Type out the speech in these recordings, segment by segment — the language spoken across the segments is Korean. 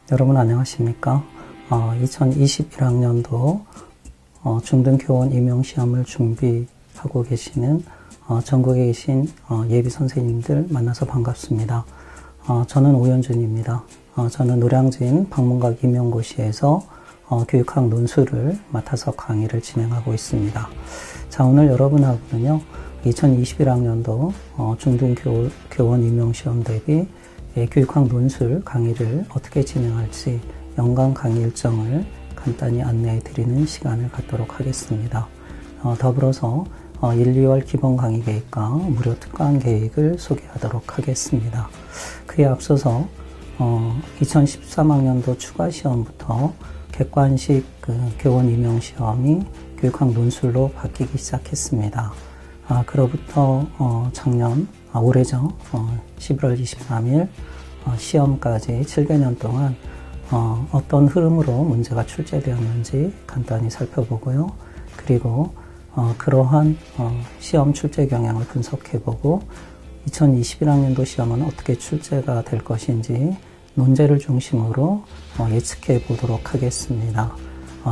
여러분 안녕하십니까? 2021학년도 중등교원 임용시험을 준비하고 계시는 전국에 계신 예비 선생님들 만나서 반갑습니다. 저는 오연준입니다. 저는 노량진 방문각 임용고시에서 교육학 논술을 맡아서 강의를 진행하고 있습니다. 자, 오늘 여러분하고는요, 2021학년도 중등교원 임용시험 대비 교육학 논술 강의를 어떻게 진행할지 연간 강의 일정을 간단히 안내해 드리는 시간을 갖도록 하겠습니다. 더불어서 1, 2월 기본 강의 계획과 무료 특강 계획을 소개하도록 하겠습니다. 그에 앞서서 2013학년도 추가 시험부터 객관식 교원 임용 시험이 교육학 논술로 바뀌기 시작했습니다. 그로부터 올해죠. 11월 23일 시험까지 7개년 동안 어떤 흐름으로 문제가 출제되었는지 간단히 살펴보고요. 그리고 그러한 시험 출제 경향을 분석해보고 2021학년도 시험은 어떻게 출제가 될 것인지 논제를 중심으로 예측해 보도록 하겠습니다.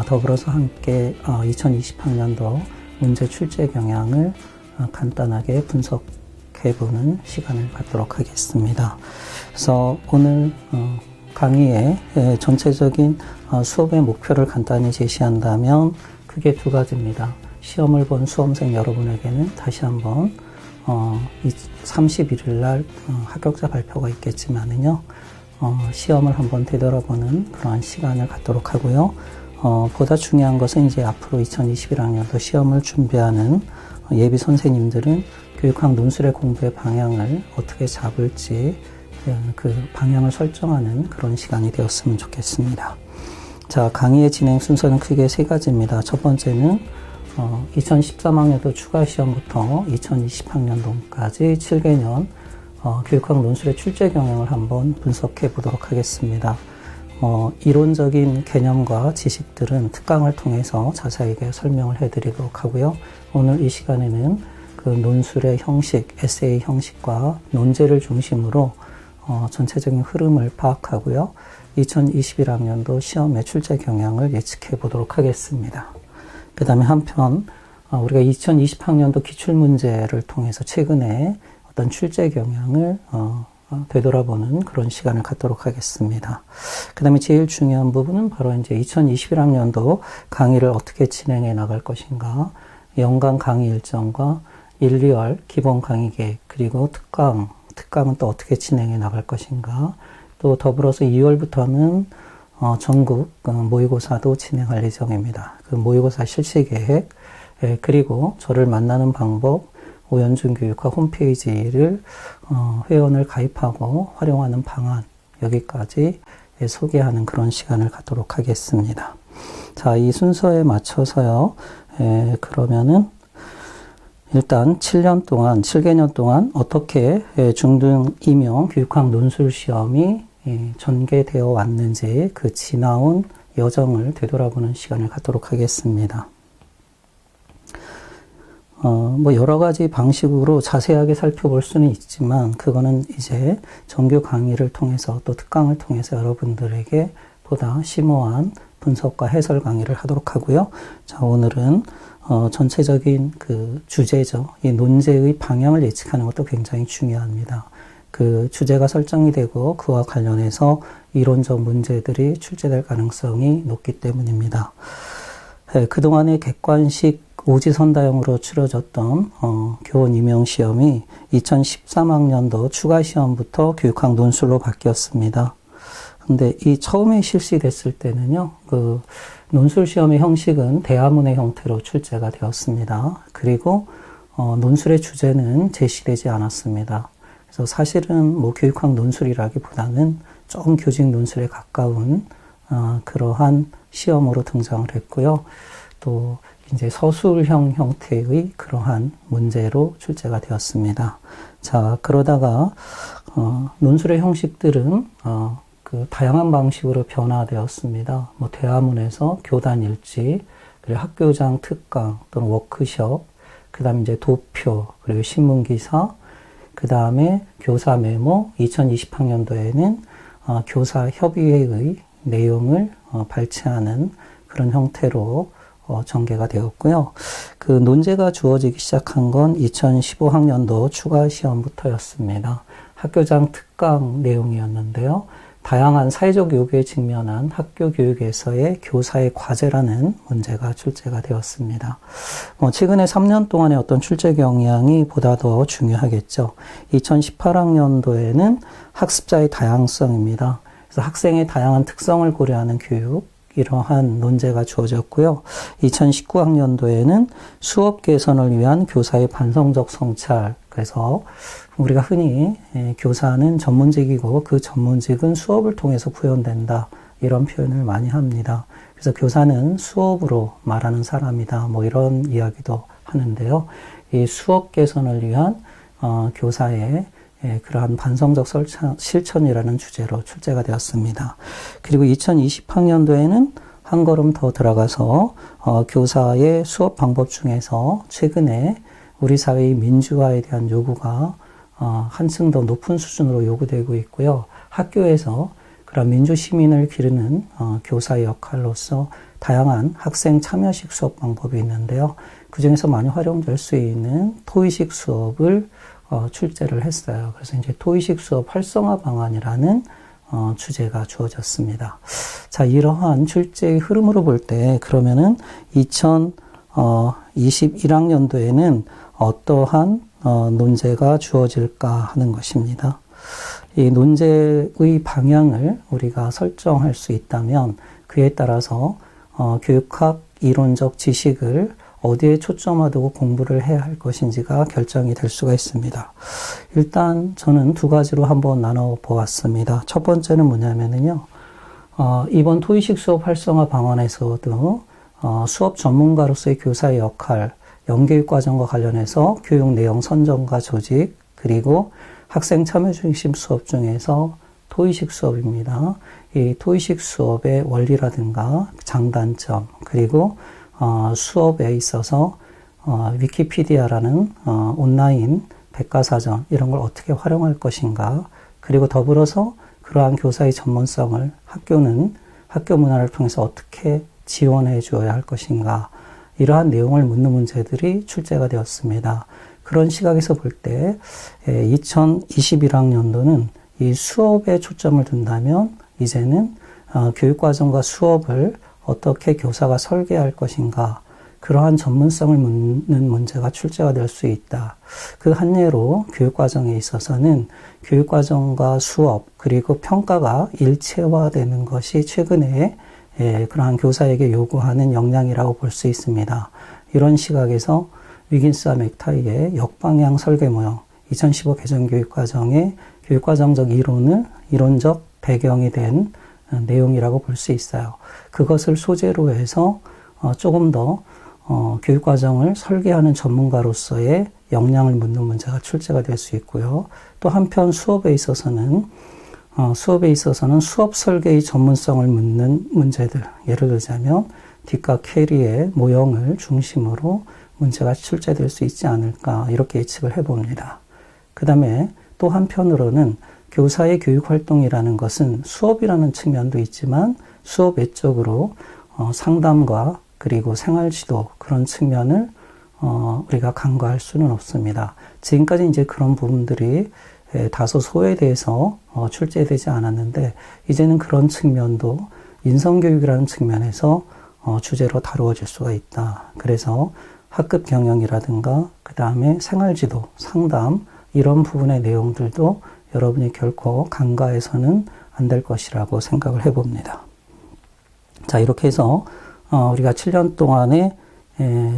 더불어서 함께 2020학년도 문제 출제 경향을 간단하게 분석해보는 시간을 갖도록 하겠습니다. 그래서 오늘 강의의 전체적인 수업의 목표를 간단히 제시한다면 크게 두 가지입니다. 시험을 본 수험생 여러분에게는 다시 한번 31일 날 합격자 발표가 있겠지만은요, 시험을 한번 되돌아보는 그러한 시간을 갖도록 하고요. 보다 중요한 것은 이제 앞으로 2021학년도 시험을 준비하는 예비 선생님들은 교육학 논술의 공부의 방향을 어떻게 잡을지 그 방향을 설정하는 그런 시간이 되었으면 좋겠습니다. 자, 강의의 진행 순서는 크게 세 가지입니다. 첫 번째는 2013학년도 추가 시험부터 2020학년도까지 7개년 교육학 논술의 출제 경향을 한번 분석해 보도록 하겠습니다. 이론적인 개념과 지식들은 특강을 통해서 자세하게 설명을 해드리도록 하고요. 오늘 이 시간에는 그 논술의 형식, 에세이 형식과 논제를 중심으로 전체적인 흐름을 파악하고요. 2021학년도 시험의 출제 경향을 예측해 보도록 하겠습니다. 그 다음에 한편 우리가 2020학년도 기출문제를 통해서 최근에 어떤 출제 경향을 되돌아보는 그런 시간을 갖도록 하겠습니다. 그 다음에 제일 중요한 부분은 바로 이제 2021학년도 강의를 어떻게 진행해 나갈 것인가, 연간 강의 일정과 1, 2월 기본 강의 계획, 그리고 특강은 또 어떻게 진행해 나갈 것인가, 또 더불어서 2월부터는 전국 모의고사도 진행할 예정입니다. 그 모의고사 실시 계획, 그리고 저를 만나는 방법, 오연준 교육학 홈페이지를 회원을 가입하고 활용하는 방안, 여기까지 소개하는 그런 시간을 갖도록 하겠습니다. 자, 이 순서에 맞춰서요. 그러면은 일단 7개년 동안 어떻게 중등 임용 교육학 논술 시험이 전개되어 왔는지 그 지나온 여정을 되돌아보는 시간을 갖도록 하겠습니다. 여러 가지 방식으로 자세하게 살펴볼 수는 있지만, 그거는 이제 정규 강의를 통해서 또 특강을 통해서 여러분들에게 보다 심오한 분석과 해설 강의를 하도록 하고요. 자, 오늘은 전체적인 그 주제죠. 이 논제의 방향을 예측하는 것도 굉장히 중요합니다. 그 주제가 설정이 되고 그와 관련해서 이론적 문제들이 출제될 가능성이 높기 때문입니다. 그동안의 객관식 오지선다형으로 치러졌던 교원 임용시험이 2013학년도 추가 시험부터 교육학 논술로 바뀌었습니다. 근데 이 처음에 실시됐을 때는요, 그 논술 시험의 형식은 대화문의 형태로 출제가 되었습니다. 그리고 논술의 주제는 제시되지 않았습니다. 그래서 사실은 교육학 논술이라기보다는 조금 교직 논술에 가까운 그러한 시험으로 등장을 했고요. 또 이제 서술형 형태의 그러한 문제로 출제가 되었습니다. 자, 그러다가 논술의 형식들은 그 다양한 방식으로 변화되었습니다. 대화문에서 교단 일지, 그리고 학교장 특강 또는 워크숍, 그 다음에 이제 도표, 그리고 신문기사, 그 다음에 교사 메모, 2020학년도에는 교사 협의회의 내용을 발췌하는 그런 형태로 전개가 되었고요. 그 논제가 주어지기 시작한 건 2015학년도 추가 시험부터였습니다. 학교장 특강 내용이었는데요. 다양한 사회적 요구에 직면한 학교 교육에서의 교사의 과제라는 문제가 출제가 되었습니다. 최근에 3년 동안의 어떤 출제 경향이 보다 더 중요하겠죠. 2018학년도에는 학습자의 다양성입니다. 그래서 학생의 다양한 특성을 고려하는 교육, 이러한 논제가 주어졌고요. 2019학년도에는 수업 개선을 위한 교사의 반성적 성찰. 그래서 우리가 흔히 교사는 전문직이고 그 전문직은 수업을 통해서 구현된다. 이런 표현을 많이 합니다. 그래서 교사는 수업으로 말하는 사람이다. 이런 이야기도 하는데요. 이 수업 개선을 위한 교사의 그러한 반성적 실천이라는 주제로 출제가 되었습니다. 그리고 2020학년도에는 한 걸음 더 들어가서 교사의 수업 방법 중에서 최근에 우리 사회의 민주화에 대한 요구가 한층 더 높은 수준으로 요구되고 있고요. 학교에서 그런 민주시민을 기르는 교사의 역할로서 다양한 학생 참여식 수업 방법이 있는데요. 그중에서 많이 활용될 수 있는 토의식 수업을 출제를 했어요. 그래서 이제 토의식 수업 활성화 방안이라는 주제가 주어졌습니다. 자, 이러한 출제의 흐름으로 볼 때 그러면은 2021학년도에는 어떠한 논제가 주어질까 하는 것입니다. 이 논제의 방향을 우리가 설정할 수 있다면 그에 따라서 교육학 이론적 지식을 어디에 초점화 두고 공부를 해야 할 것인지가 결정이 될 수가 있습니다. 일단 저는 두 가지로 한번 나눠 보았습니다. 첫 번째는 뭐냐면요. 이번 토의식 수업 활성화 방안에서도 수업 전문가로서의 교사의 역할, 영교육 과정과 관련해서 교육 내용 선정과 조직, 그리고 학생 참여 중심 수업 중에서 토의식 수업입니다. 이 토의식 수업의 원리라든가 장단점, 그리고 수업에 있어서 위키피디아라는 온라인 백과사전 이런 걸 어떻게 활용할 것인가, 그리고 더불어서 그러한 교사의 전문성을 학교는 학교 문화를 통해서 어떻게 지원해 주어야 할 것인가, 이러한 내용을 묻는 문제들이 출제가 되었습니다. 그런 시각에서 볼 때 2021학년도는 이 수업에 초점을 둔다면 이제는 교육과정과 수업을 어떻게 교사가 설계할 것인가, 그러한 전문성을 묻는 문제가 출제가 될 수 있다. 그 한 예로 교육과정에 있어서는 교육과정과 수업 그리고 평가가 일체화되는 것이 최근에 그러한 교사에게 요구하는 역량이라고 볼 수 있습니다. 이런 시각에서 위긴스와 맥타이의 역방향 설계 모형, 2015 개정교육과정의 교육과정적 이론적 배경이 된 내용이라고 볼 수 있어요. 그것을 소재로 해서 조금 더 교육과정을 설계하는 전문가로서의 역량을 묻는 문제가 출제가 될 수 있고요. 또 한편 수업에 있어서는 수업 설계의 전문성을 묻는 문제들, 예를 들자면 뒷과 캐리의 모형을 중심으로 문제가 출제될 수 있지 않을까, 이렇게 예측을 해봅니다. 그 다음에 또 한편으로는 교사의 교육활동이라는 것은 수업이라는 측면도 있지만 수업 외적으로 상담과 그리고 생활지도, 그런 측면을 우리가 간과할 수는 없습니다. 지금까지 이제 그런 부분들이 다소 소외돼서 출제되지 않았는데 이제는 그런 측면도 인성교육이라는 측면에서 주제로 다루어질 수가 있다. 그래서 학급 경영이라든가 그 다음에 생활지도, 상담, 이런 부분의 내용들도 여러분이 결코 간과해서는 안 될 것이라고 생각을 해봅니다. 자, 이렇게 해서 우리가 7년 동안의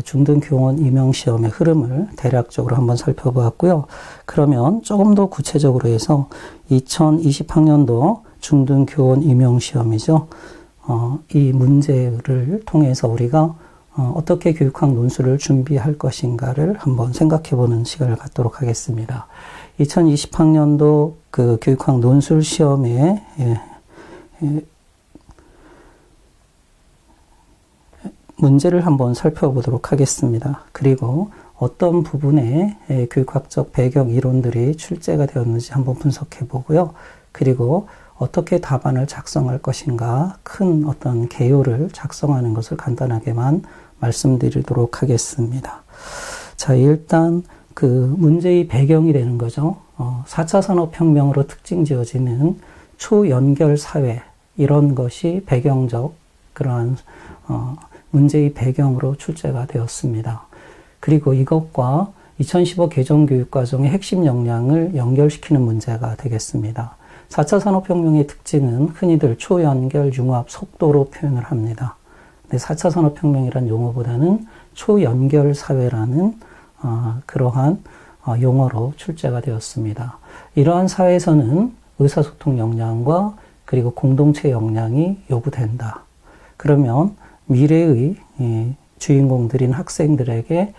중등교원 임용시험의 흐름을 대략적으로 한번 살펴보았고요. 그러면 조금 더 구체적으로 해서 2020학년도 중등교원 임용시험이죠. 이 문제를 통해서 우리가 어떻게 교육학 논술을 준비할 것인가를 한번 생각해보는 시간을 갖도록 하겠습니다. 2020학년도 그 교육학 논술 시험에 문제를 한번 살펴보도록 하겠습니다. 그리고 어떤 부분에 교육학적 배경 이론들이 출제가 되었는지 한번 분석해 보고요. 그리고 어떻게 답안을 작성할 것인가 큰 어떤 개요를 작성하는 것을 간단하게만 말씀드리도록 하겠습니다. 자, 일단 그 문제의 배경이 되는 거죠. 4차 산업혁명으로 특징 지어지는 초연결 사회, 이런 것이 배경적 그러한 문제의 배경으로 출제가 되었습니다. 그리고 이것과 2015 개정교육과정의 핵심 역량을 연결시키는 문제가 되겠습니다. 4차 산업혁명의 특징은 흔히들 초연결 융합 속도로 표현을 합니다. 근데 4차 산업혁명이라는 용어보다는 초연결 사회라는 그러한 용어로 출제가 되었습니다. 이러한 사회에서는 의사소통 역량과 그리고 공동체 역량이 요구된다. 그러면 미래의 주인공들인 학생들에게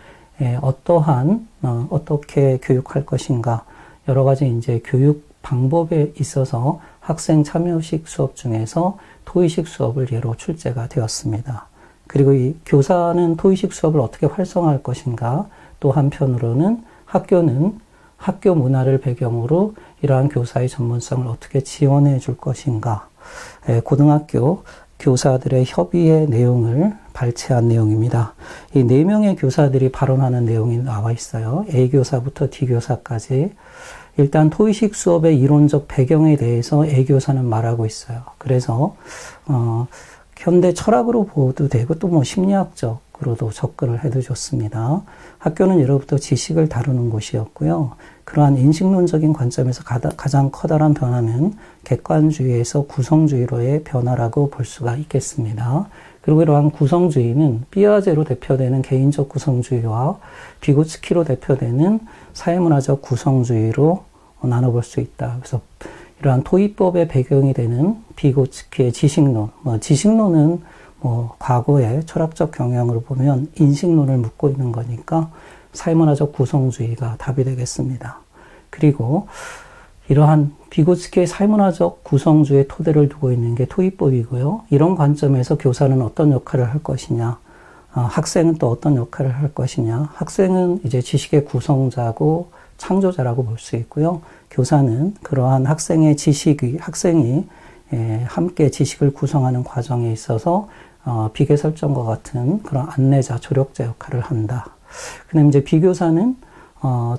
어떻게 교육할 것인가, 여러 가지 이제 교육 방법에 있어서 학생 참여식 수업 중에서 토의식 수업을 예로 출제가 되었습니다. 그리고 이 교사는 토의식 수업을 어떻게 활성화할 것인가, 또 한편으로는 학교는 학교 문화를 배경으로 이러한 교사의 전문성을 어떻게 지원해 줄 것인가, 고등학교 교사들의 협의의 내용을 발췌한 내용입니다. 이 4명의 교사들이 발언하는 내용이 나와 있어요. A교사부터 D교사까지. 일단 토의식 수업의 이론적 배경에 대해서 A교사는 말하고 있어요. 그래서 현대 철학으로 보도 되고 또 뭐 심리학적으로도 접근을 해도 좋습니다. 학교는 예로부터 지식을 다루는 곳이었고요. 그러한 인식론적인 관점에서 가장 커다란 변화는 객관주의에서 구성주의로의 변화라고 볼 수가 있겠습니다. 그리고 이러한 구성주의는 피아제로 대표되는 개인적 구성주의와 비고츠키로 대표되는 사회문화적 구성주의로 나눠볼 수 있다. 그래서 이러한 토의법의 배경이 되는 비고츠키의 지식론, 지식론은 과거의 철학적 경향으로 보면 인식론을 묻고 있는 거니까 사회문화적 구성주의가 답이 되겠습니다. 그리고 이러한 비고츠키의 사회문화적 구성주의의 토대를 두고 있는 게 토의법이고요. 이런 관점에서 교사는 어떤 역할을 할 것이냐, 학생은 또 어떤 역할을 할 것이냐. 학생은 이제 지식의 구성자고 창조자라고 볼 수 있고요. 교사는 그러한 학생이 함께 지식을 구성하는 과정에 있어서 비계 설정과 같은 그런 안내자, 조력자 역할을 한다. 그다음에 이제 비교사는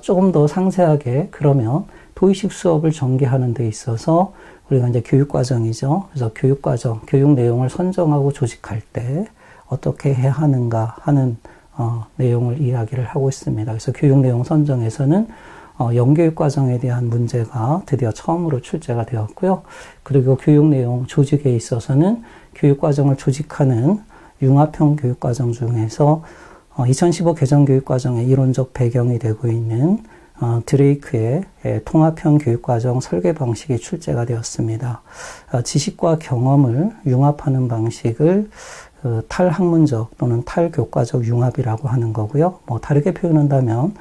조금 더 상세하게 그러면 토의식 수업을 전개하는 데 있어서 우리가 이제 교육과정이죠. 그래서 교육과정, 교육 내용을 선정하고 조직할 때 어떻게 해야 하는가 하는 내용을 이야기를 하고 있습니다. 그래서 교육 내용 선정에서는 영교육 과정에 대한 문제가 드디어 처음으로 출제가 되었고요. 그리고 교육 내용 조직에 있어서는 교육 과정을 조직하는 융합형 교육 과정 중에서 2015 개정 교육 과정의 이론적 배경이 되고 있는 드레이크의 통합형 교육 과정 설계 방식이 출제가 되었습니다. 지식과 경험을 융합하는 방식을 탈학문적 또는 탈교과적 융합이라고 하는 거고요. 다르게 표현한다면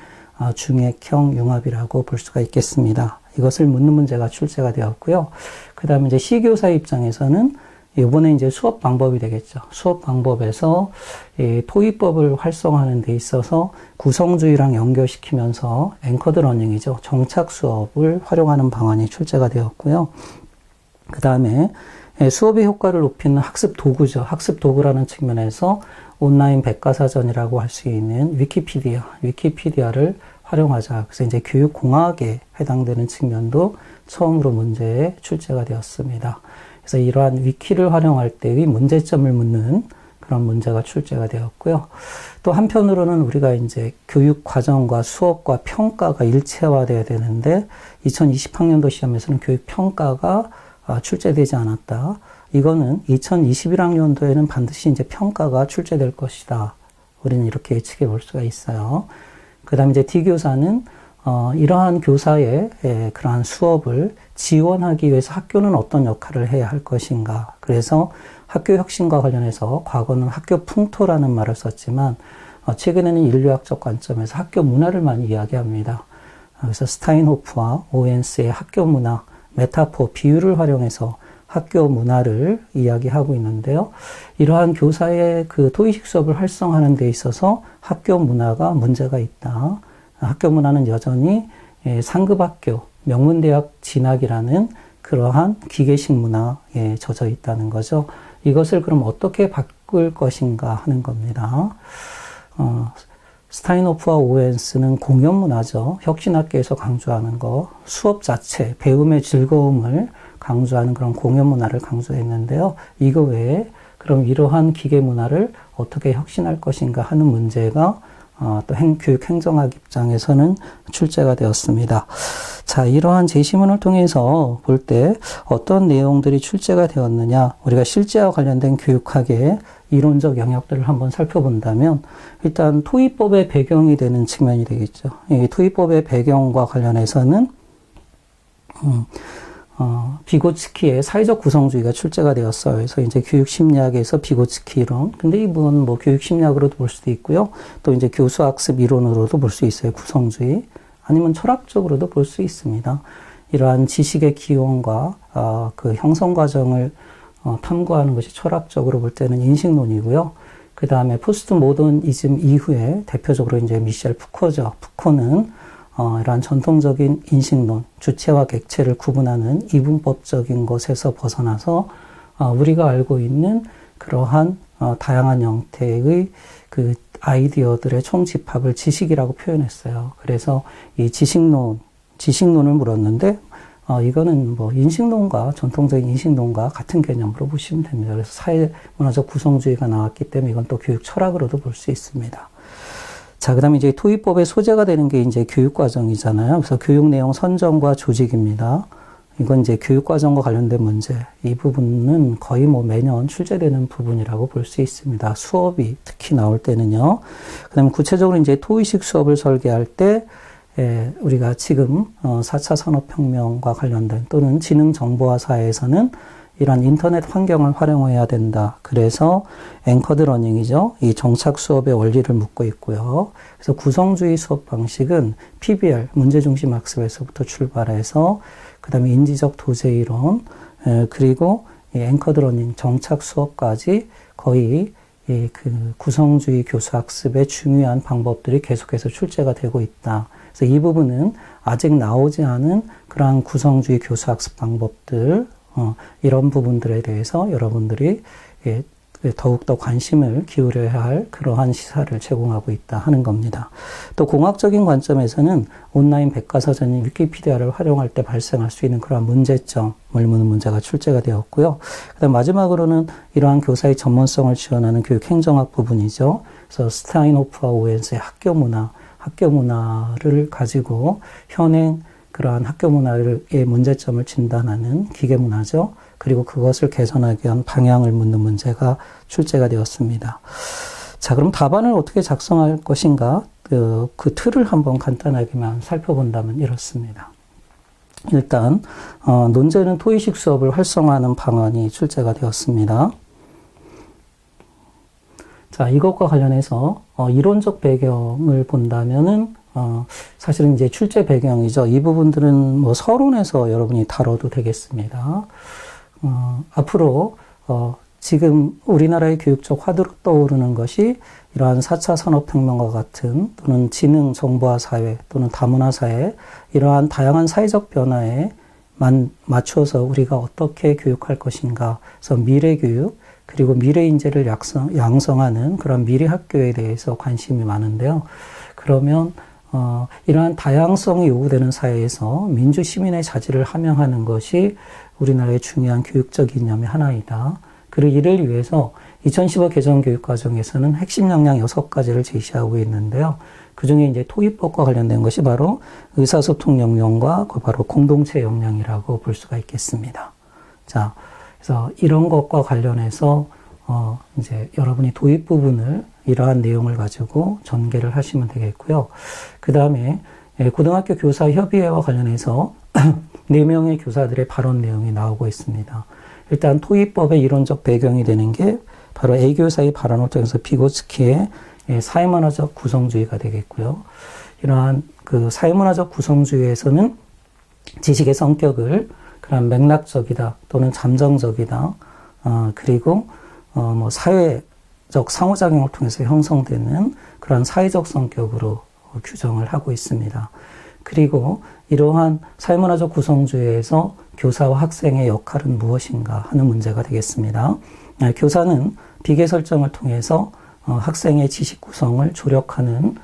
중액형 융합이라고 볼 수가 있겠습니다. 이것을 묻는 문제가 출제가 되었고요. 그 다음에 이제 C교사의 입장에서는 이번에 이제 수업 방법이 되겠죠. 수업 방법에서 이 토의법을 활성화하는 데 있어서 구성주의랑 연결시키면서 앵커드 러닝이죠. 정착 수업을 활용하는 방안이 출제가 되었고요. 그 다음에 수업의 효과를 높이는 학습 도구죠. 학습 도구라는 측면에서 온라인 백과사전이라고 할 수 있는 위키피디아를 활용하자. 그래서 이제 교육공학에 해당되는 측면도 처음으로 문제에 출제가 되었습니다. 그래서 이러한 위키를 활용할 때의 문제점을 묻는 그런 문제가 출제가 되었고요. 또 한편으로는 우리가 이제 교육 과정과 수업과 평가가 일체화되어야 되는데 2020학년도 시험에서는 교육 평가가 출제되지 않았다. 이거는 2021학년도에는 반드시 이제 평가가 출제될 것이다. 우리는 이렇게 예측해 볼 수가 있어요. 그 다음에 이제 D교사는 이러한 교사의 그러한 수업을 지원하기 위해서 학교는 어떤 역할을 해야 할 것인가. 그래서 학교 혁신과 관련해서 과거는 학교 풍토라는 말을 썼지만 최근에는 인류학적 관점에서 학교 문화를 많이 이야기합니다. 그래서 스타인호프와 오웬스의 학교 문화, 메타포, 비유를 활용해서 학교 문화를 이야기하고 있는데요. 이러한 교사의 그 토의식 수업을 활성화하는 데 있어서 학교 문화가 문제가 있다. 학교 문화는 여전히 상급학교, 명문대학 진학이라는 그러한 기계식 문화에 젖어 있다는 거죠. 이것을 그럼 어떻게 바꿀 것인가 하는 겁니다. 스타인호프와 오웬스는 공연 문화죠. 혁신학계에서 강조하는 거, 수업 자체, 배움의 즐거움을 강조하는 그런 공연 문화를 강조했는데요. 이거 외에 그럼 이러한 기계 문화를 어떻게 혁신할 것인가 하는 문제가 또 교육 행정학 입장에서는 출제가 되었습니다. 자, 이러한 제시문을 통해서 볼 때 어떤 내용들이 출제가 되었느냐, 우리가 실제와 관련된 교육학의 이론적 영역들을 한번 살펴본다면 일단 토의법의 배경이 되는 측면이 되겠죠. 이 토의법의 배경과 관련해서는 비고츠키의 사회적 구성주의가 출제가 되었어요. 그래서 이제 교육심리학에서 비고츠키 이론. 근데 이분 뭐 교육심리학으로도 볼 수도 있고요. 또 이제 교수학습 이론으로도 볼 수 있어요. 구성주의. 아니면 철학적으로도 볼 수 있습니다. 이러한 지식의 기원과 그 형성 과정을 탐구하는 것이 철학적으로 볼 때는 인식론이고요. 그 다음에 포스트 모더니즘 이후에 대표적으로 이제 미셸 푸코죠. 푸코는 이러한 전통적인 인식론, 주체와 객체를 구분하는 이분법적인 것에서 벗어나서 우리가 알고 있는 그러한 다양한 형태의 그 아이디어들의 총집합을 지식이라고 표현했어요. 그래서 이 지식론을 물었는데 이거는 뭐 인식론과 전통적인 인식론과 같은 개념으로 보시면 됩니다. 그래서 사회문화적 구성주의가 나왔기 때문에 이건 또 교육 철학으로도 볼 수 있습니다. 자, 그 다음에 이제 토의법의 소재가 되는 게 이제 교육과정이잖아요. 그래서 교육 내용 선정과 조직입니다. 이건 이제 교육과정과 관련된 문제. 이 부분은 거의 뭐 매년 출제되는 부분이라고 볼 수 있습니다. 수업이 특히 나올 때는요. 그 다음에 구체적으로 이제 토의식 수업을 설계할 때, 우리가 지금 4차 산업혁명과 관련된 또는 지능정보화 사회에서는 이런 인터넷 환경을 활용해야 된다. 그래서 앵커드 러닝이죠. 이 정착 수업의 원리를 묻고 있고요. 그래서 구성주의 수업 방식은 PBL, 문제중심 학습에서부터 출발해서 그 다음에 인지적 도제 이론, 그리고 이 앵커드 러닝 정착 수업까지 거의 그 구성주의 교수 학습의 중요한 방법들이 계속해서 출제가 되고 있다. 그래서 이 부분은 아직 나오지 않은 그러한 구성주의 교수 학습 방법들, 이런 부분들에 대해서 여러분들이 더욱더 관심을 기울여야 할 그러한 시사를 제공하고 있다 하는 겁니다. 또 공학적인 관점에서는 온라인 백과사전인 위키피디아를 활용할 때 발생할 수 있는 그러한 문제점을 묻는 문제가 출제가 되었고요. 그다음 마지막으로는 이러한 교사의 전문성을 지원하는 교육 행정학 부분이죠. 그래서 스타인호프와 오웬스의 학교 문화를 가지고 현행 그러한 학교 문화의 문제점을 진단하는 기계 문화죠. 그리고 그것을 개선하기 위한 방향을 묻는 문제가 출제가 되었습니다. 자, 그럼 답안을 어떻게 작성할 것인가? 그 틀을 한번 간단하게만 살펴본다면 이렇습니다. 일단 논제는 토의식 수업을 활성화하는 방안이 출제가 되었습니다. 자, 이것과 관련해서 이론적 배경을 본다면은 사실은 이제 출제 배경이죠. 이 부분들은 뭐 서론에서 여러분이 다뤄도 되겠습니다. 앞으로 지금 우리나라의 교육적 화두로 떠오르는 것이 이러한 4차 산업혁명과 같은 또는 지능 정보화 사회 또는 다문화 사회 이러한 다양한 사회적 변화에 맞춰서 우리가 어떻게 교육할 것인가. 그래서 미래 교육 그리고 미래 인재를 양성하는 그런 미래 학교에 대해서 관심이 많은데요. 그러면 이러한 다양성이 요구되는 사회에서 민주 시민의 자질을 함양하는 것이 우리나라의 중요한 교육적 이념의 하나이다. 그리고 이를 위해서 2015 개정 교육과정에서는 핵심 역량 6가지를 제시하고 있는데요. 그 중에 이제 토의법과 관련된 것이 바로 의사소통 역량과 바로 공동체 역량이라고 볼 수가 있겠습니다. 자, 그래서 이런 것과 관련해서 이제 여러분이 도입 부분을 이러한 내용을 가지고 전개를 하시면 되겠고요. 그 다음에 고등학교 교사 협의회와 관련해서 4명의 교사들의 발언 내용이 나오고 있습니다. 일단 토의법의 이론적 배경이 되는 게 바로 A교사의 발언을 통해서 비고츠키의 사회문화적 구성주의가 되겠고요. 이러한 그 사회문화적 구성주의에서는 지식의 성격을 그런 맥락적이다 또는 잠정적이다 그리고 뭐 사회적 상호작용을 통해서 형성되는 그런 사회적 성격으로 규정을 하고 있습니다. 그리고 이러한 사회문화적 구성주의에서 교사와 학생의 역할은 무엇인가 하는 문제가 되겠습니다. 교사는 비계 설정을 통해서 학생의 지식 구성을 조력하는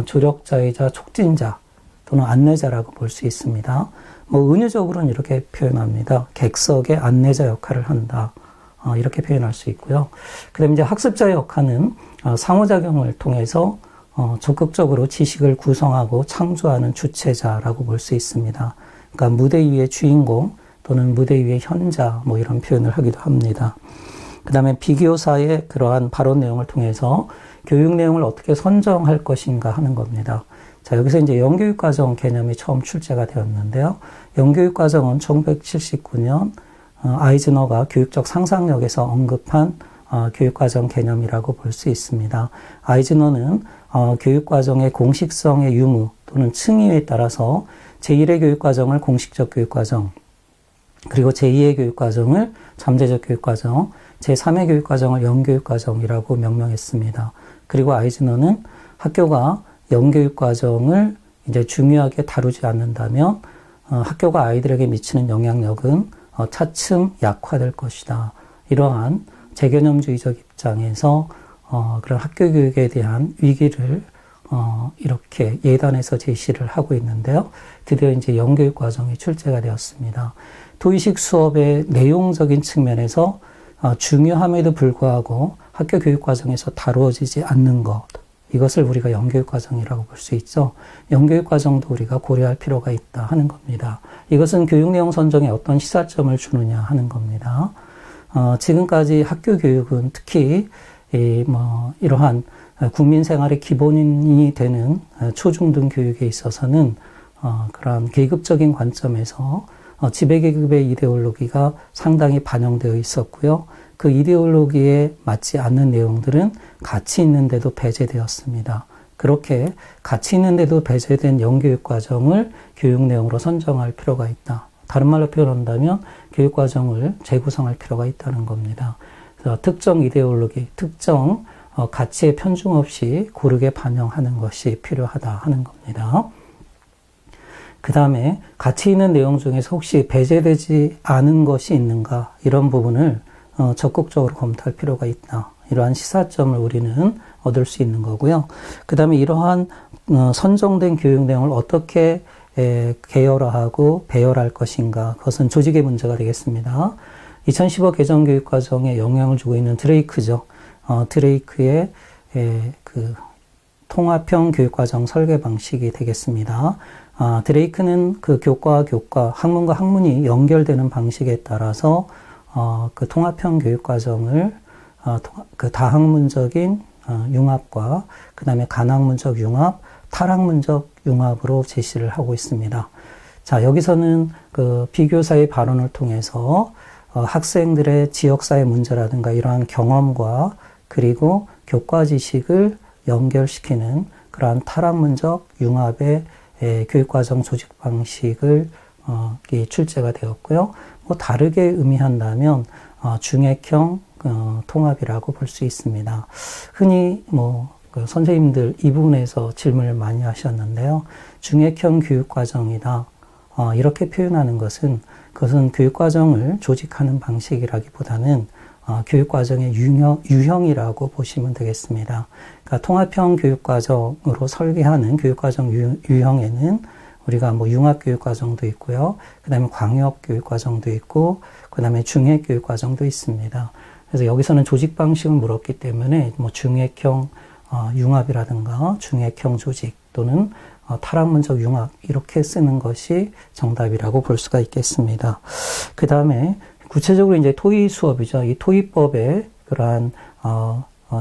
조력자이자 촉진자 또는 안내자라고 볼 수 있습니다. 은유적으로는 이렇게 표현합니다. 객석의 안내자 역할을 한다. 이렇게 표현할 수 있고요. 그 다음에 이제 학습자의 역할은 상호작용을 통해서 적극적으로 지식을 구성하고 창조하는 주체자라고 볼 수 있습니다. 그러니까 무대 위의 주인공 또는 무대 위의 현자 이런 표현을 하기도 합니다. 그 다음에 비교사의 그러한 발언 내용을 통해서 교육 내용을 어떻게 선정할 것인가 하는 겁니다. 자, 여기서 이제 영교육과정 개념이 처음 출제가 되었는데요. 영교육과정은 1979년 아이즈너가 교육적 상상력에서 언급한 교육과정 개념이라고 볼 수 있습니다. 아이즈너는 교육과정의 공식성의 유무 또는 층위에 따라서 제1의 교육과정을 공식적 교육과정, 그리고 제2의 교육과정을 잠재적 교육과정, 제3의 교육과정을 영교육과정이라고 명명했습니다. 그리고 아이즈너는 학교가 영교육과정을 이제 중요하게 다루지 않는다면 학교가 아이들에게 미치는 영향력은 차츰 약화될 것이다. 이러한 재개념주의적 입장에서 그런 학교 교육에 대한 위기를 이렇게 예단해서 제시를 하고 있는데요. 드디어 이제 영교육 과정이 출제가 되었습니다. 토의식 수업의 내용적인 측면에서 중요함에도 불구하고 학교 교육 과정에서 다루어지지 않는 것, 이것을 우리가 영교육 과정이라고 볼 수 있죠. 영교육 과정도 우리가 고려할 필요가 있다 하는 겁니다. 이것은 교육 내용 선정에 어떤 시사점을 주느냐 하는 겁니다. 지금까지 학교 교육은 특히 이러한 국민 생활의 기본이 되는 초중등 교육에 있어서는 그러한 계급적인 관점에서 지배계급의 이데올로기가 상당히 반영되어 있었고요. 그 이데올로기에 맞지 않는 내용들은 가치 있는데도 배제되었습니다. 그렇게 가치 있는데도 배제된 영교육 과정을 교육 내용으로 선정할 필요가 있다. 다른 말로 표현한다면 교육 과정을 재구성할 필요가 있다는 겁니다. 그래서 특정 이데올로기, 특정 가치에 편중 없이 고르게 반영하는 것이 필요하다 하는 겁니다. 그 다음에 가치 있는 내용 중에서 혹시 배제되지 않은 것이 있는가, 이런 부분을 적극적으로 검토할 필요가 있다. 이러한 시사점을 우리는 얻을 수 있는 거고요. 그 다음에 이러한 선정된 교육 내용을 어떻게 계열화하고 배열할 것인가, 그것은 조직의 문제가 되겠습니다. 2015 개정교육과정에 영향을 주고 있는 드레이크죠. 드레이크의 그 통합형 교육과정 설계 방식이 되겠습니다. 드레이크는 그 교과와 교과, 학문과 학문이 연결되는 방식에 따라서 그 통합형 교육과정을 그 다학문적인 융합과 그 다음에 간학문적 융합, 탈학문적 융합으로 제시를 하고 있습니다. 자, 여기서는 그 비교사의 발언을 통해서 학생들의 지역사회 문제라든가 이러한 경험과 그리고 교과 지식을 연결시키는 그러한 탈학문적 융합의 교육과정 조직 방식을 출제가 되었고요. 다르게 의미한다면 중액형 통합이라고 볼 수 있습니다. 흔히 선생님들 이 부분에서 질문을 많이 하셨는데요. 중액형 교육과정이다. 이렇게 표현하는 것은 그것은 교육과정을 조직하는 방식이라기보다는 교육과정의 유형이라고 보시면 되겠습니다. 그러니까 통합형 교육과정으로 설계하는 교육과정 유형에는 우리가 융합교육과정도 있고요. 그 다음에 광역교육과정도 있고, 그 다음에 중액교육과정도 있습니다. 그래서 여기서는 조직 방식을 물었기 때문에 중액형 융합이라든가 중액형 조직 또는 탈학문적 융합, 이렇게 쓰는 것이 정답이라고 볼 수가 있겠습니다. 그 다음에 구체적으로 이제 토의 수업이죠. 이 토의법의 그러한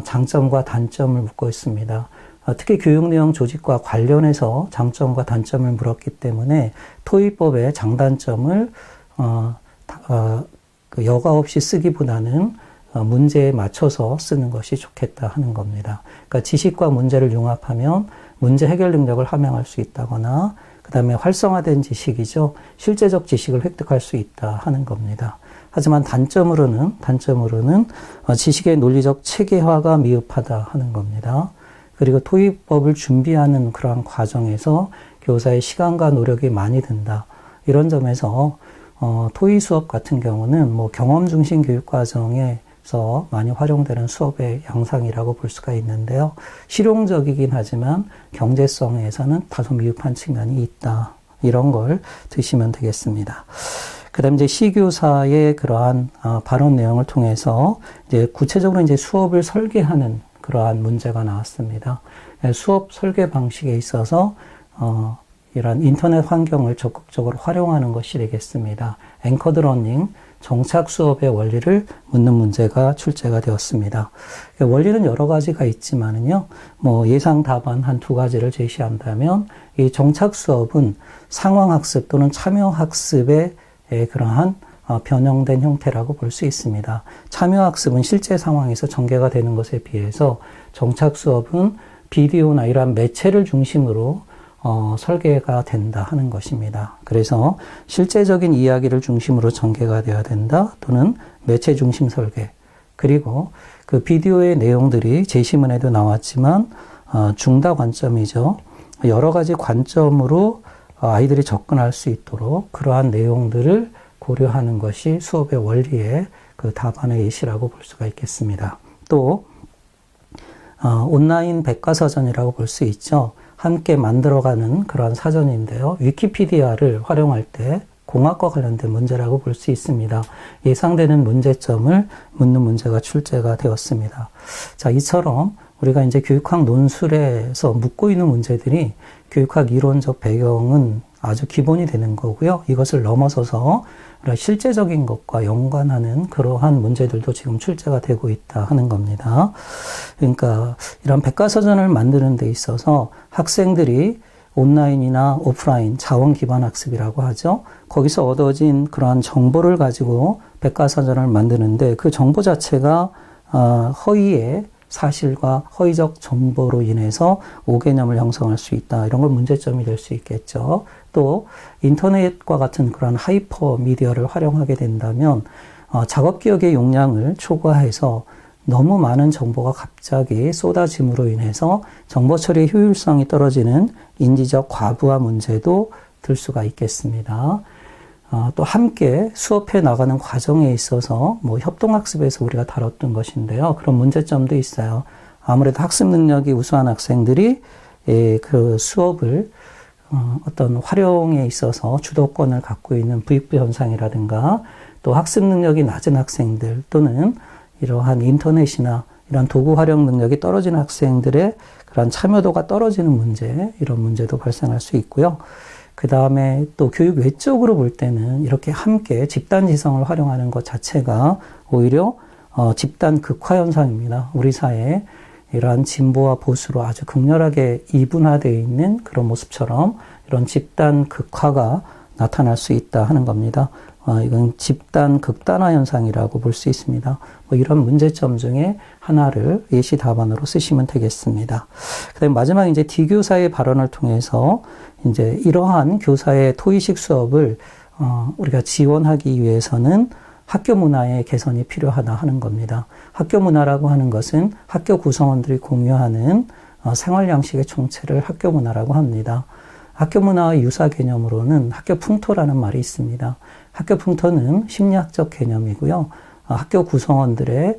장점과 단점을 묻고 있습니다. 특히 교육 내용 조직과 관련해서 장점과 단점을 물었기 때문에 토의법의 장단점을 여과 없이 쓰기보다는 문제에 맞춰서 쓰는 것이 좋겠다 하는 겁니다. 그러니까 지식과 문제를 융합하면 문제 해결 능력을 함양할 수 있다거나, 그 다음에 활성화된 지식이죠. 실제적 지식을 획득할 수 있다 하는 겁니다. 하지만 단점으로는 지식의 논리적 체계화가 미흡하다 하는 겁니다. 그리고 토의법을 준비하는 그러한 과정에서 교사의 시간과 노력이 많이 든다. 이런 점에서 토의 수업 같은 경우는 뭐 경험 중심 교육 과정에서 많이 활용되는 수업의 양상이라고 볼 수가 있는데요. 실용적이긴 하지만 경제성에서는 다소 미흡한 측면이 있다. 이런 걸 드시면 되겠습니다. 그 다음에 이제 시교사의 그러한 발언 내용을 통해서 이제 구체적으로 이제 수업을 설계하는 그러한 문제가 나왔습니다. 수업 설계 방식에 있어서 이런 인터넷 환경을 적극적으로 활용하는 것이 되겠습니다. 앵커드 러닝, 정착 수업의 원리를 묻는 문제가 출제가 되었습니다. 원리는 여러 가지가 있지만은요, 뭐 예상 답안 한 두 가지를 제시한다면, 이 정착 수업은 상황 학습 또는 참여 학습의 그러한 변형된 형태라고 볼 수 있습니다. 참여 학습은 실제 상황에서 전개가 되는 것에 비해서 정착 수업은 비디오나 이러한 매체를 중심으로 설계가 된다 하는 것입니다. 그래서 실제적인 이야기를 중심으로 전개가 되어야 된다 또는 매체 중심 설계, 그리고 그 비디오의 내용들이 제시문에도 나왔지만 중다 관점이죠. 여러 가지 관점으로 아이들이 접근할 수 있도록 그러한 내용들을 고려하는 것이 수업의 원리의 그 답안의 예시라고 볼 수가 있겠습니다. 또 온라인 백과사전이라고 볼 수 있죠. 함께 만들어가는 그러한 사전인데요. 위키피디아를 활용할 때 공학과 관련된 문제라고 볼 수 있습니다. 예상되는 문제점을 묻는 문제가 출제가 되었습니다. 자, 이처럼 우리가 이제 교육학 논술에서 묻고 있는 문제들이 교육학 이론적 배경은 아주 기본이 되는 거고요. 이것을 넘어서서 실제적인 것과 연관하는 그러한 문제들도 지금 출제가 되고 있다 하는 겁니다. 그러니까 이런 백과사전을 만드는 데 있어서 학생들이 온라인이나 오프라인 자원 기반 학습이라고 하죠. 거기서 얻어진 그러한 정보를 가지고 백과사전을 만드는데 그 정보 자체가 허위의 사실과 허위적 정보로 인해서 오개념을 형성할 수 있다. 이런 걸 문제점이 될 수 있겠죠. 또 인터넷과 같은 그런 하이퍼 미디어를 활용하게 된다면 작업 기억의 용량을 초과해서 너무 많은 정보가 갑자기 쏟아짐으로 인해서 정보 처리의 효율성이 떨어지는 인지적 과부하 문제도 들 수가 있겠습니다. 또 함께 수업해 나가는 과정에 있어서 뭐 협동학습에서 우리가 다뤘던 것인데요. 그런 문제점도 있어요. 아무래도 학습 능력이 우수한 학생들이 그 수업을 어떤 활용에 있어서 주도권을 갖고 있는 부익부 현상이라든가 또 학습 능력이 낮은 학생들 또는 이러한 인터넷이나 이런 도구 활용 능력이 떨어진 학생들의 그런 참여도가 떨어지는 문제, 이런 문제도 발생할 수 있고요. 그 다음에 또 교육 외적으로 볼 때는 이렇게 함께 집단 지성을 활용하는 것 자체가 오히려 집단 극화 현상입니다. 우리 사회에 이러한 진보와 보수로 아주 극렬하게 이분화되어 있는 그런 모습처럼 이런 집단 극화가 나타날 수 있다 하는 겁니다. 이건 집단 극단화 현상이라고 볼 수 있습니다. 뭐 이런 문제점 중에 하나를 예시 답안으로 쓰시면 되겠습니다. 그다음에 마지막 이제 D교사의 발언을 통해서 이제 이러한 교사의 토의식 수업을 우리가 지원하기 위해서는 학교 문화의 개선이 필요하다 하는 겁니다. 학교 문화라고 하는 것은 학교 구성원들이 공유하는 생활 양식의 총체를 학교 문화라고 합니다. 학교 문화의 유사 개념으로는 학교 풍토라는 말이 있습니다. 학교 풍토는 심리학적 개념이고요. 학교 구성원들의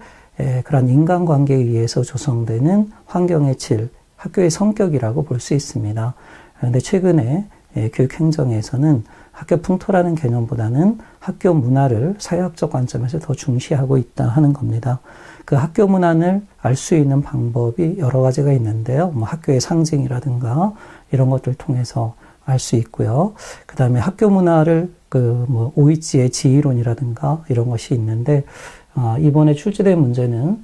그런 인간관계에 의해서 조성되는 환경의 질, 학교의 성격이라고 볼 수 있습니다. 그런데 최근에 교육행정에서는 학교 풍토라는 개념보다는 학교 문화를 사회학적 관점에서 더 중시하고 있다 하는 겁니다. 그 학교 문화를 알 수 있는 방법이 여러 가지가 있는데요. 뭐 학교의 상징이라든가 이런 것들 통해서 알 수 있고요. 그 다음에 학교 문화를 오이치의 지휘론이라든가 이런 것이 있는데, 이번에 출제된 문제는,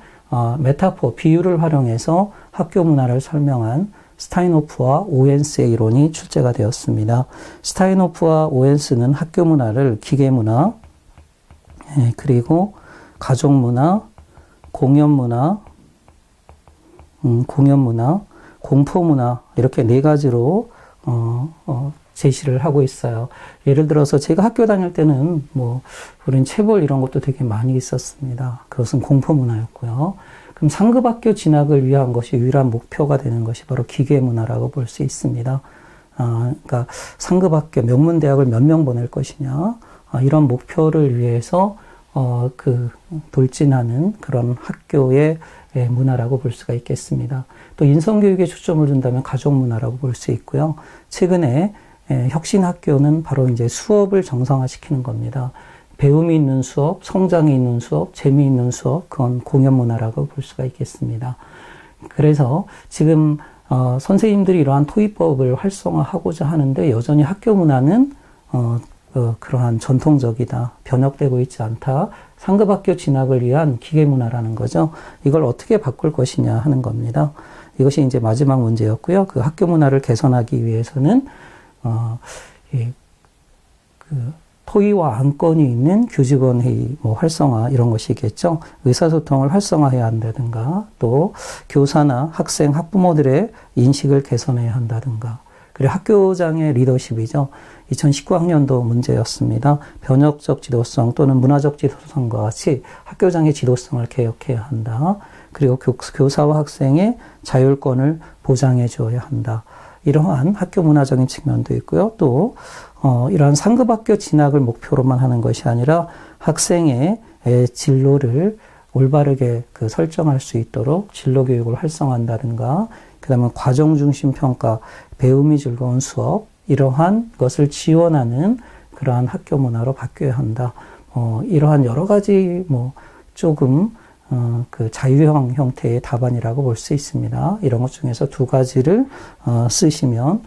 메타포, 비유를 활용해서 학교 문화를 설명한 스타인호프와 오웬스의 이론이 출제가 되었습니다. 스타인호프와 오웬스는 학교 문화를 기계 문화, 그리고 가족 문화, 공연 문화, 공포 문화, 이렇게 네 가지로 제시를 하고 있어요. 예를 들어서 제가 학교 다닐 때는 우린 체벌 이런 것도 되게 많이 있었습니다. 그것은 공포 문화였고요. 그럼 상급 학교 진학을 위한 것이 유일한 목표가 되는 것이 바로 기계 문화라고 볼 수 있습니다. 그러니까 상급 학교, 명문 대학을 몇 명 보낼 것이냐, 이런 목표를 위해서 돌진하는 그런 학교의 문화라고 볼 수가 있겠습니다. 또 인성교육에 초점을 둔다면 가족 문화라고 볼 수 있고요. 최근에 혁신 학교는 바로 이제 수업을 정상화시키는 겁니다. 배움이 있는 수업, 성장이 있는 수업, 재미있는 수업, 그건 공연 문화라고 볼 수가 있겠습니다. 그래서 지금 선생님들이 이러한 토익법을 활성화하고자 하는데 여전히 학교 문화는 그러한 전통적이다, 변혁되고 있지 않다, 상급학교 진학을 위한 기계 문화라는 거죠. 이걸 어떻게 바꿀 것이냐 하는 겁니다. 이것이 이제 마지막 문제였고요. 그 학교 문화를 개선하기 위해서는 토의와 안건이 있는 교직원 회의, 활성화 이런 것이겠죠. 의사소통을 활성화해야 한다든가, 또 교사나 학생, 학부모들의 인식을 개선해야 한다든가, 그리고 학교장의 리더십이죠. 2019학년도 문제였습니다. 변혁적 지도성 또는 문화적 지도성과 같이 학교장의 지도성을 개혁해야 한다. 그리고 교사와 학생의 자율권을 보장해 줘야 한다. 이러한 학교 문화적인 측면도 있고요. 또 이러한 상급학교 진학을 목표로만 하는 것이 아니라 학생의 진로를 올바르게 설정할 수 있도록 진로 교육을 활성화한다든가, 그다음에 과정 중심 평가, 배움이 즐거운 수업, 이러한 것을 지원하는 그러한 학교 문화로 바뀌어야 한다. 이러한 여러 가지 조금 자유형 형태의 답안이라고 볼 수 있습니다. 이런 것 중에서 두 가지를 쓰시면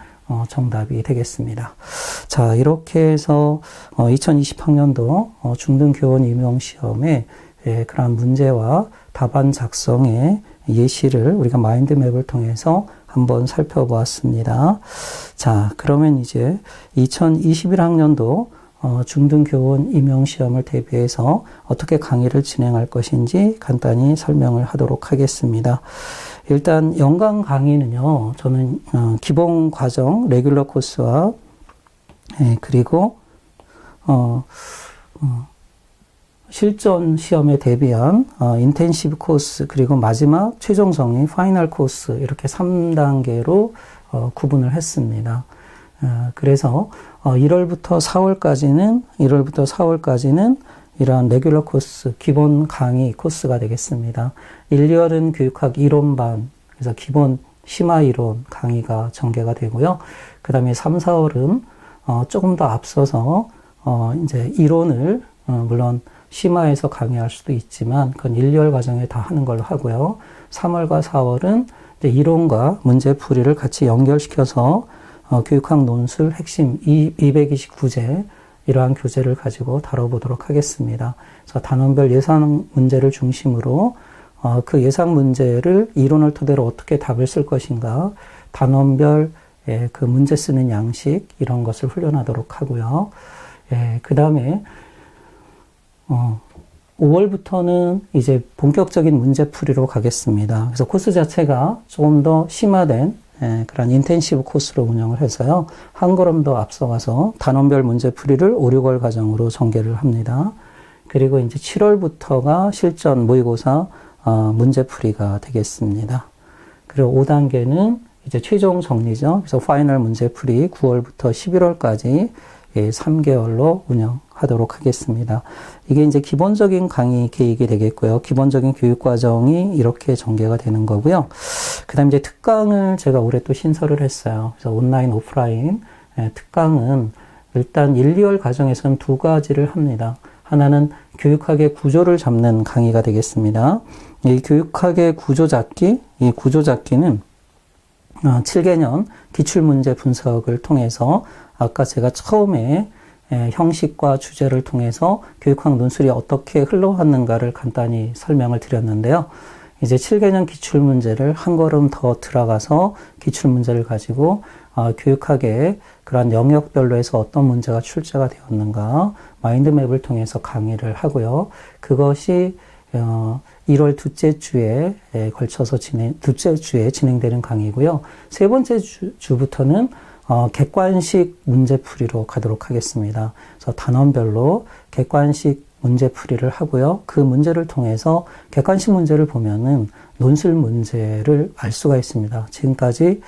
정답이 되겠습니다. 자, 이렇게 해서 2020학년도 중등교원 임용시험의 그러한 문제와 답안 작성의 예시를 우리가 마인드맵을 통해서 한번 살펴보았습니다. 자, 그러면 이제 2021학년도 중등교원 임용시험을 대비해서 어떻게 강의를 진행할 것인지 간단히 설명을 하도록 하겠습니다. 일단 연강 강의는요, 저는 기본 과정, 레귤러 코스와 그리고 실전 시험에 대비한 인텐시브 코스, 그리고 마지막 최종 정리 파이널 코스, 이렇게 3단계로 구분을 했습니다. 그래서 1월부터 4월까지는 이러한 레귤러 코스, 기본 강의 코스가 되겠습니다. 1, 2월은 교육학 이론반, 그래서 기본 심화 이론 강의가 전개가 되고요. 그 다음에 3, 4월은 조금 더 앞서서 이제 이론을 물론 심화해서 강의할 수도 있지만 그건 1, 2월 과정에 다 하는 걸로 하고요. 3월과 4월은 이제 이론과 문제풀이를 같이 연결시켜서 교육학 논술 핵심 229제, 이러한 교재를 가지고 다뤄보도록 하겠습니다. 그래서 단원별 예상 문제를 중심으로 그 예상 문제를 이론을 토대로 어떻게 답을 쓸 것인가, 단원별 그 문제 쓰는 양식, 이런 것을 훈련하도록 하고요. 그 다음에 5월부터는 이제 본격적인 문제풀이로 가겠습니다. 그래서 코스 자체가 조금 더 심화된 그런 인텐시브 코스로 운영을 해서요. 한 걸음 더 앞서가서 단원별 문제풀이를 5, 6월 과정으로 전개를 합니다. 그리고 이제 7월부터가 실전 모의고사 문제풀이가 되겠습니다. 그리고 5단계는 이제 최종 정리죠. 그래서 파이널 문제풀이 9월부터 11월까지 3개월로 운영하도록 하겠습니다. 이게 이제 기본적인 강의 계획이 되겠고요. 기본적인 교육 과정이 이렇게 전개가 되는 거고요. 그 다음에 이제 특강을 제가 올해 또 신설을 했어요. 그래서 온라인, 오프라인 특강은 일단 1, 2월 과정에서는 두 가지를 합니다. 하나는 교육학의 구조를 잡는 강의가 되겠습니다. 이 교육학의 구조 잡기, 이 구조 잡기는 7개년 기출문제 분석을 통해서 아까 제가 처음에 형식과 주제를 통해서 교육학 논술이 어떻게 흘러왔는가를 간단히 설명을 드렸는데요. 이제 7개년 기출문제를 한 걸음 더 들어가서 기출문제를 가지고 교육학의 그런 영역별로 해서 어떤 문제가 출제가 되었는가 마인드맵을 통해서 강의를 하고요. 그것이 1월 둘째 주에 걸쳐서 둘째 주에 진행되는 강의고요. 세 번째 주부터는 객관식 문제풀이로 가도록 하겠습니다. 그래서 단원별로 객관식 문제풀이를 하고요. 그 문제를 통해서 객관식 문제를 보면은 논술 문제를 알 수가 있습니다. 지금까지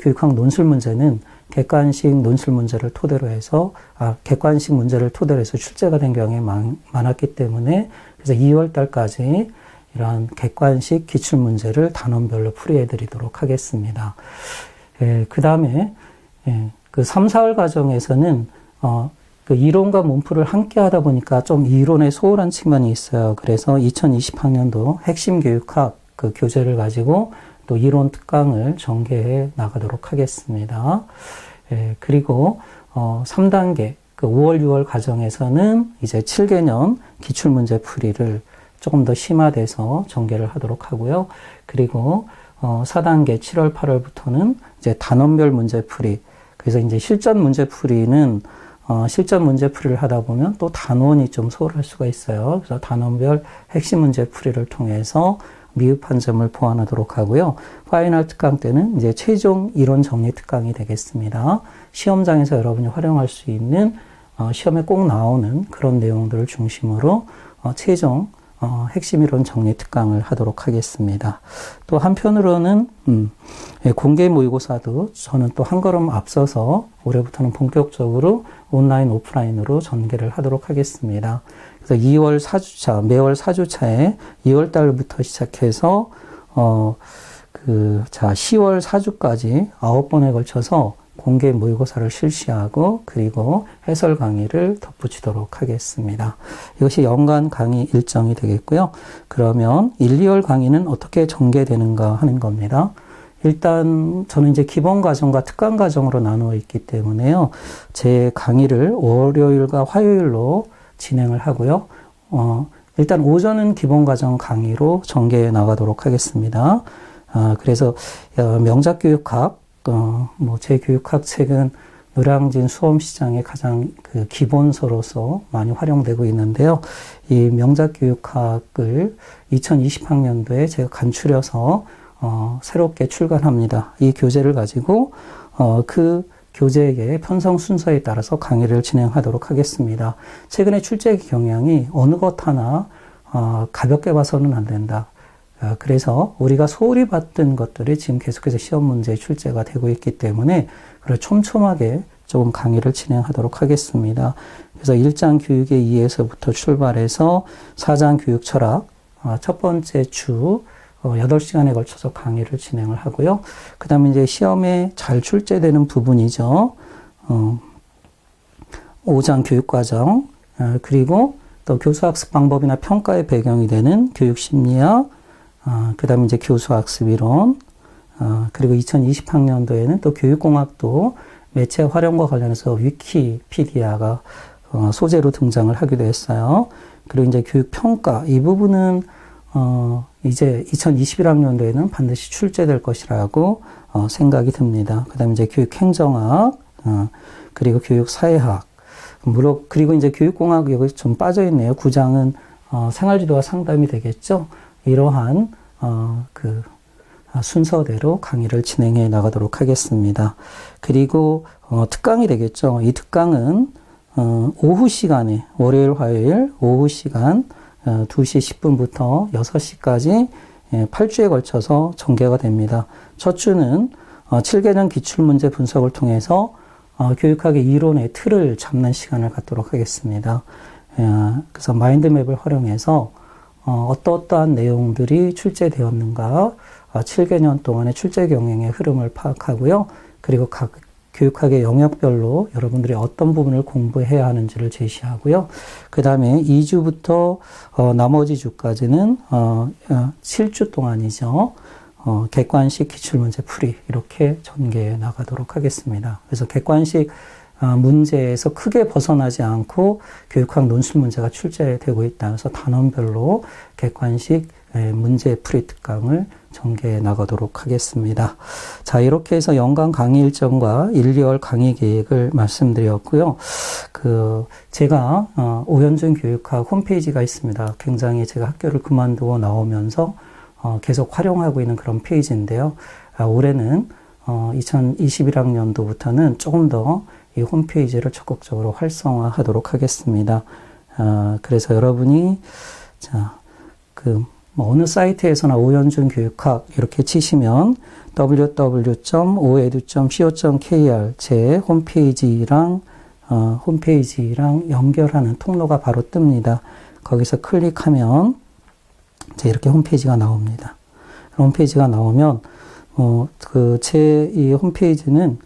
교육학 논술 문제는 객관식 논술 문제를 토대로 해서, 객관식 문제를 토대로 해서 출제가 된 경향이 많았기 때문에, 그래서 2월 달까지 이러한 객관식 기출 문제를 단원별로 풀이해 드리도록 하겠습니다. 그 다음에, 그 3, 4월 과정에서는, 그 이론과 문풀을 함께 하다 보니까 좀 이론에 소홀한 측면이 있어요. 그래서 2020학년도 핵심 교육학 그 교재를 가지고 또 이론 특강을 전개해 나가도록 하겠습니다. 그리고 3단계 그 5월, 6월 과정에서는 이제 7개년 기출문제 풀이를 조금 더 심화돼서 전개를 하도록 하고요. 그리고 4단계 7월, 8월부터는 이제 단원별 문제 풀이. 그래서 이제 실전 문제 풀이는 실전 문제 풀이를 하다 보면 또 단원이 좀 소홀할 수가 있어요. 그래서 단원별 핵심 문제 풀이를 통해서 미흡한 점을 보완하도록 하고요. 파이널 특강 때는 이제 최종 이론 정리 특강이 되겠습니다. 시험장에서 여러분이 활용할 수 있는 시험에 꼭 나오는 그런 내용들을 중심으로 최종 핵심 이론 정리 특강을 하도록 하겠습니다. 또 한편으로는 공개 모의고사도 저는 또 한 걸음 앞서서 올해부터는 본격적으로 온라인, 오프라인으로 전개를 하도록 하겠습니다. 그래서 2월 4주차, 매월 4주차에 2월 달부터 시작해서 10월 4주까지 9번에 걸쳐서 공개 모의고사를 실시하고 그리고 해설 강의를 덧붙이도록 하겠습니다. 이것이 연간 강의 일정이 되겠고요. 그러면 1, 2월 강의는 어떻게 전개되는가 하는 겁니다. 일단 저는 이제 기본 과정과 특강 과정으로 나누어 있기 때문에요. 제 강의를 월요일과 화요일로 진행을 하고요. 일단 오전은 기본 과정 강의로 전개해 나가도록 하겠습니다. 그래서 명작교육학 제 교육학 책은 노량진 수험시장의 가장 그 기본서로서 많이 활용되고 있는데요. 이 명작교육학을 2020학년도에 제가 간추려서 새롭게 출간합니다. 이 교재를 가지고 그 교재의 편성 순서에 따라서 강의를 진행하도록 하겠습니다. 최근에 출제 경향이 어느 것 하나 가볍게 봐서는 안 된다. 그래서 우리가 소홀히 봤던 것들이 지금 계속해서 시험 문제에 출제가 되고 있기 때문에 그걸 촘촘하게 조금 강의를 진행하도록 하겠습니다. 그래서 1장 교육의 이해에서부터 출발해서 4장 교육 철학, 첫 번째 주 8시간에 걸쳐서 강의를 진행을 하고요. 그 다음에 이제 시험에 잘 출제되는 부분이죠. 5장 교육과정, 그리고 또 교수학습 방법이나 평가의 배경이 되는 교육심리학, 그 다음에 이제 교수학습 이론, 그리고 2020학년도에는 또 교육공학도 매체 활용과 관련해서 위키피디아가 소재로 등장을 하기도 했어요. 그리고 이제 교육평가, 이 부분은 이제 2021학년도에는 반드시 출제될 것이라고 생각이 듭니다. 그 다음에 이제 교육행정학, 그리고 교육사회학, 물론, 그리고 이제 교육공학 여기 좀 빠져있네요. 9장은 생활지도와 상담이 되겠죠. 이러한 순서대로 강의를 진행해 나가도록 하겠습니다. 그리고 특강이 되겠죠. 이 특강은 오후 시간에 월요일, 화요일 오후 시간 2시 10분부터 6시까지 8주에 걸쳐서 전개가 됩니다. 첫 주는 7개년 기출문제 분석을 통해서 교육학의 이론의 틀을 잡는 시간을 갖도록 하겠습니다. 그래서 마인드맵을 활용해서 어떠한 내용들이 출제되었는가 7개년 동안의 출제 경향의 흐름을 파악하고요. 그리고 각 교육학의 영역별로 여러분들이 어떤 부분을 공부해야 하는지를 제시하고요. 그 다음에 2주부터 나머지 주까지는 7주 동안이죠. 객관식 기출문제 풀이 이렇게 전개해 나가도록 하겠습니다. 그래서 객관식 문제에서 크게 벗어나지 않고 교육학 논술 문제가 출제되고 있다. 그래서 단원별로 객관식 문제 풀이 특강을 전개해 나가도록 하겠습니다. 자, 이렇게 해서 연간 강의 일정과 1, 2월 강의 계획을 말씀드렸고요. 제가 오현준 교육학 홈페이지가 있습니다. 굉장히 제가 학교를 그만두고 나오면서 계속 활용하고 있는 그런 페이지인데요. 올해는 2021학년도부터는 조금 더 이 홈페이지를 적극적으로 활성화하도록 하겠습니다. 그래서 여러분이 뭐 어느 사이트에서나 오연준 교육학 이렇게 치시면 www.oedu.co.kr 제 홈페이지랑 연결하는 통로가 바로 뜹니다. 거기서 클릭하면 이제 이렇게 홈페이지가 나옵니다. 홈페이지가 나오면 제 이 홈페이지는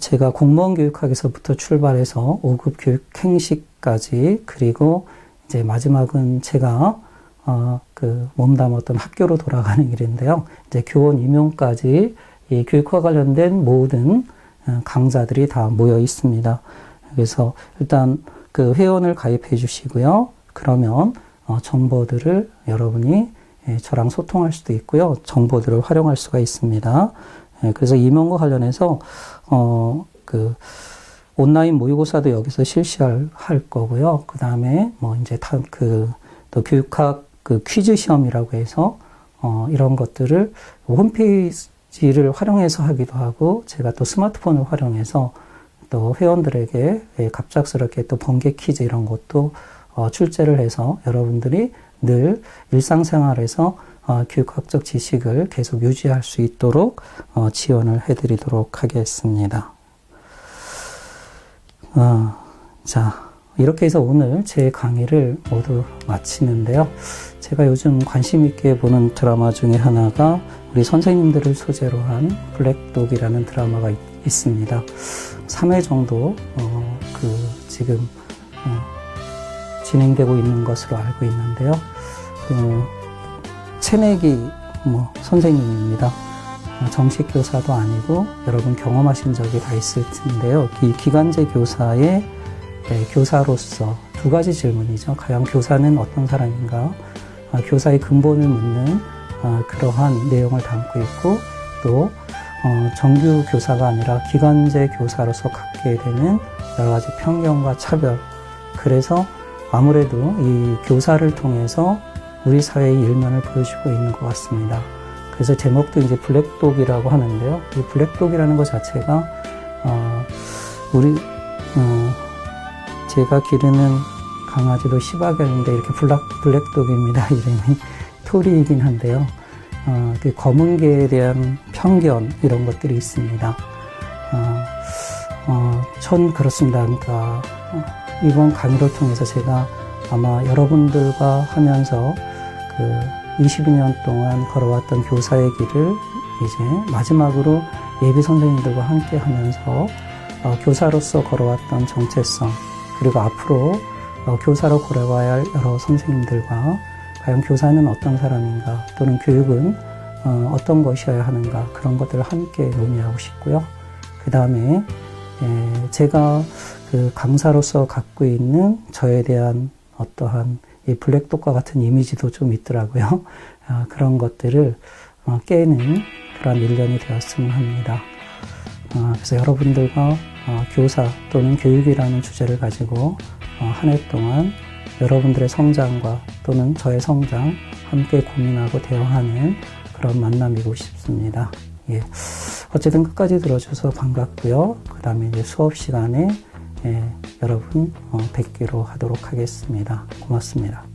제가 공무원 교육학에서부터 출발해서 5급 교육 행식까지, 그리고 이제 마지막은 제가 몸담았던 학교로 돌아가는 일인데요. 이제 교원 임용까지 이 교육과 관련된 모든 강좌들이 다 모여 있습니다. 그래서 일단 그 회원을 가입해 주시고요. 그러면 정보들을 여러분이 저랑 소통할 수도 있고요. 정보들을 활용할 수가 있습니다. 그래서 임용과 관련해서 온라인 모의고사도 여기서 실시할 거고요. 그 다음에 이제 또 교육학 퀴즈 시험이라고 해서 이런 것들을 홈페이지를 활용해서 하기도 하고, 제가 또 스마트폰을 활용해서 또 회원들에게 갑작스럽게 또 번개 퀴즈 이런 것도 출제를 해서 여러분들이 늘 일상생활에서 교육학적 지식을 계속 유지할 수 있도록 지원을 해드리도록 하겠습니다. 자, 이렇게 해서 오늘 제 강의를 모두 마치는데요. 제가 요즘 관심 있게 보는 드라마 중에 하나가 우리 선생님들을 소재로 한 블랙독이라는 드라마가 있습니다. 3회 정도 지금 진행되고 있는 것으로 알고 있는데요. 새내기 선생님입니다. 정식 교사도 아니고 여러분 경험하신 적이 다 있을 텐데요. 이 기간제 교사의 교사로서 두 가지 질문이죠. 과연 교사는 어떤 사람인가? 교사의 근본을 묻는 그러한 내용을 담고 있고, 또 정규 교사가 아니라 기간제 교사로서 갖게 되는 여러 가지 편견과 차별. 그래서 아무래도 이 교사를 통해서 우리 사회의 일면을 보여주고 있는 것 같습니다. 그래서 제목도 이제 블랙독이라고 하는데요. 이 블랙독이라는 것 자체가 제가 기르는 강아지도 시바견인데 이렇게 블랙독입니다. 이름이 토리이긴 한데요. 그 검은 개에 대한 편견 이런 것들이 있습니다. 전 그렇습니다. 그러니까 이번 강의를 통해서 제가 아마 여러분들과 하면서 22년 동안 걸어왔던 교사의 길을 이제 마지막으로 예비 선생님들과 함께 하면서 교사로서 걸어왔던 정체성, 그리고 앞으로 교사로 걸어가야 할 여러 선생님들과 과연 교사는 어떤 사람인가, 또는 교육은 어떤 것이어야 하는가, 그런 것들을 함께 논의하고 싶고요. 그 다음에 제가 강사로서 갖고 있는 저에 대한 어떠한 이 블랙독과 같은 이미지도 좀 있더라고요. 그런 것들을 깨는 그런 1년이 되었으면 합니다. 그래서 여러분들과 교사 또는 교육이라는 주제를 가지고 한 해 동안 여러분들의 성장과 또는 저의 성장 함께 고민하고 대화하는 그런 만남이고 싶습니다. 예. 어쨌든 끝까지 들어줘서 반갑고요. 그 다음에 이제 수업 시간에 여러분 뵙기로 하도록 하겠습니다. 고맙습니다.